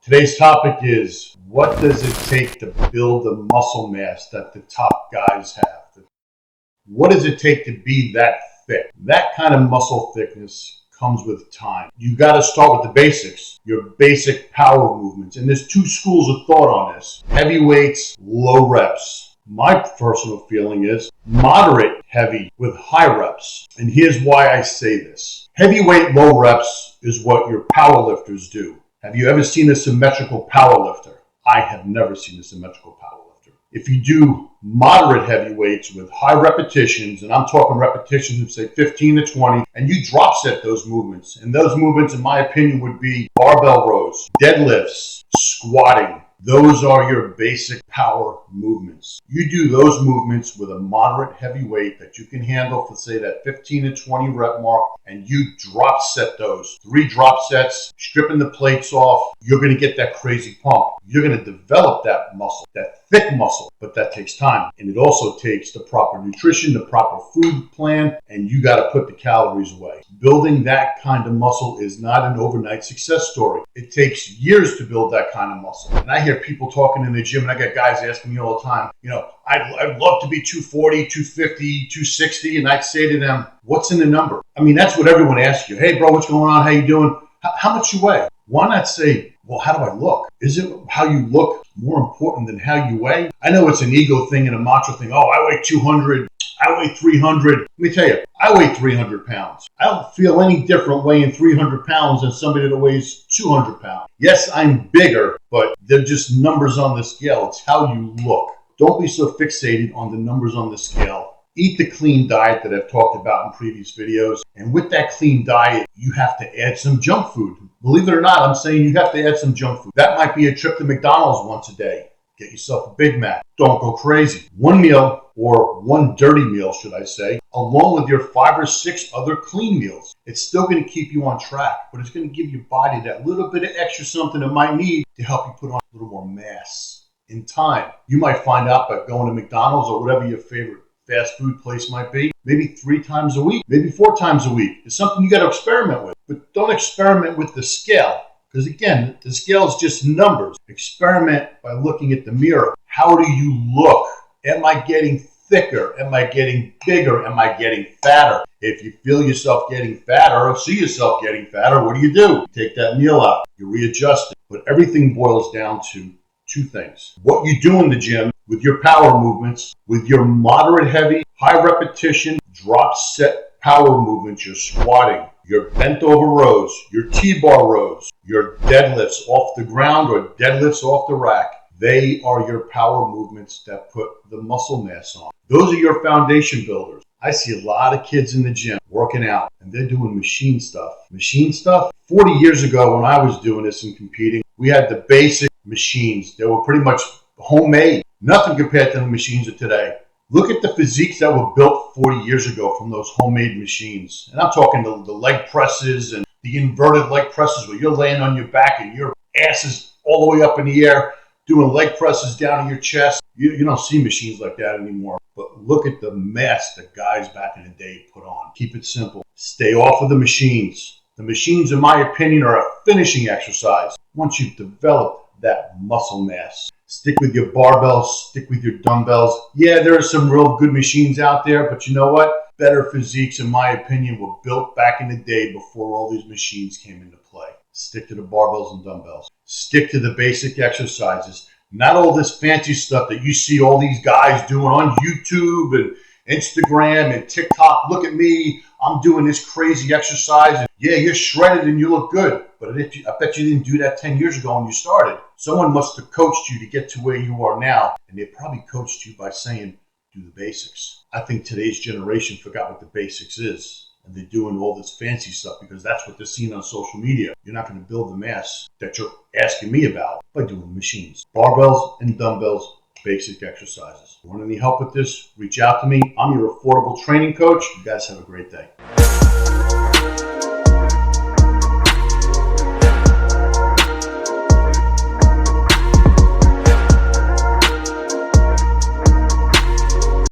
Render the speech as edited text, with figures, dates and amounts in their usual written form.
Today's topic is, what does it take to build the muscle mass that the top guys have? What does it take to be that thick? That kind of muscle thickness comes with time. You got to start with the basics, your basic power movements. And there's two schools of thought on this: heavy weights, low reps. My personal feeling is moderate heavy with high reps. And here's why I say this. Heavyweight low reps is what your power lifters do. Have you ever seen a symmetrical power lifter? I have never seen a symmetrical power lifter. If you do moderate heavy weights with high repetitions, and I'm talking repetitions of say 15 to 20, and you drop set those movements, and those movements in my opinion would be barbell rows, deadlifts, squatting. Those are your basic power movements. You do those movements with a moderate heavy weight that you can handle for say that 15 to 20 rep mark, and you drop set those. 3 drop sets, stripping the plates off, you're going to get that crazy pump. You're going to develop that muscle, that thick muscle, but that takes time. And it also takes the proper nutrition, the proper food plan, and you got to put the calories away. Building that kind of muscle is not an overnight success story. It takes years to build that kind of muscle. And I hear people talking in the gym, and I got guys asking me all the time, I'd love to be 240, 250, 260, and I'd say to them, what's in the number? I mean, that's what everyone asks you. Hey, bro, what's going on? How you doing? How much you weigh? Why not say, well, how do I look? Is it how you look more important than how you weigh? I know it's an ego thing and a macho thing. Oh, I weigh 200. I weigh 300. Let me tell you, I weigh 300 pounds. I don't feel any different weighing 300 pounds than somebody that weighs 200 pounds. Yes, I'm bigger, but they're just numbers on the scale. It's how you look. Don't be so fixated on the numbers on the scale. Eat the clean diet that I've talked about in previous videos. And with that clean diet, you have to add some junk food. Believe it or not, I'm saying you have to add some junk food. That might be a trip to McDonald's once a day. Get yourself a Big Mac. Don't go crazy. One meal, or one dirty meal, should I say, along with your 5 or 6 other clean meals. It's still going to keep you on track, but it's going to give your body that little bit of extra something it might need to help you put on a little more mass in time. You might find out by going to McDonald's or whatever your favorite fast food place might be, maybe 3 times a week, maybe 4 times a week. It's something you got to experiment with, but don't experiment with the scale. Because again, the scale is just numbers. Experiment by looking at the mirror. How do you look? Am I getting thicker? Am I getting bigger? Am I getting fatter? If you feel yourself getting fatter or see yourself getting fatter, what do? You take that meal out. You readjust it. But everything boils down to 2 things. What you do in the gym with your power movements, with your moderate heavy, high repetition, drop set power movements, your squatting, your bent over rows, your T-bar rows, your deadlifts off the ground or deadlifts off the rack. They are your power movements that put the muscle mass on. Those are your foundation builders. I see a lot of kids in the gym working out and they're doing machine stuff. Machine stuff? 40 years ago when I was doing this and competing, we had the basic machines. They were pretty much homemade. Nothing compared to the machines of today. Look at the physiques that were built 40 years ago from those homemade machines. And I'm talking the leg presses and the inverted leg presses where you're laying on your back and your ass is all the way up in the air doing leg presses down in your chest. You don't see machines like that anymore. But look at the mass that guys back in the day put on. Keep it simple. Stay off of the machines. The machines, in my opinion, are a finishing exercise once you've developed that muscle mass. Stick with your barbells, stick with your dumbbells. Yeah, there are some real good machines out there, but you know what? Better physiques, in my opinion, were built back in the day before all these machines came into play. Stick to the barbells and dumbbells. Stick to the basic exercises. Not all this fancy stuff that you see all these guys doing on YouTube and Instagram and TikTok. Look at me. I'm doing this crazy exercise. And yeah, you're shredded and you look good. But I bet you didn't do that 10 years ago when you started. Someone must have coached you to get to where you are now. And they probably coached you by saying, do the basics. I think today's generation forgot what the basics is. And they're doing all this fancy stuff because that's what they're seeing on social media. You're not going to build the mass that you're asking me about by doing machines. Barbells and dumbbells, basic exercises. If you want any help with this, reach out to me. I'm your affordable training coach. You guys have a great day.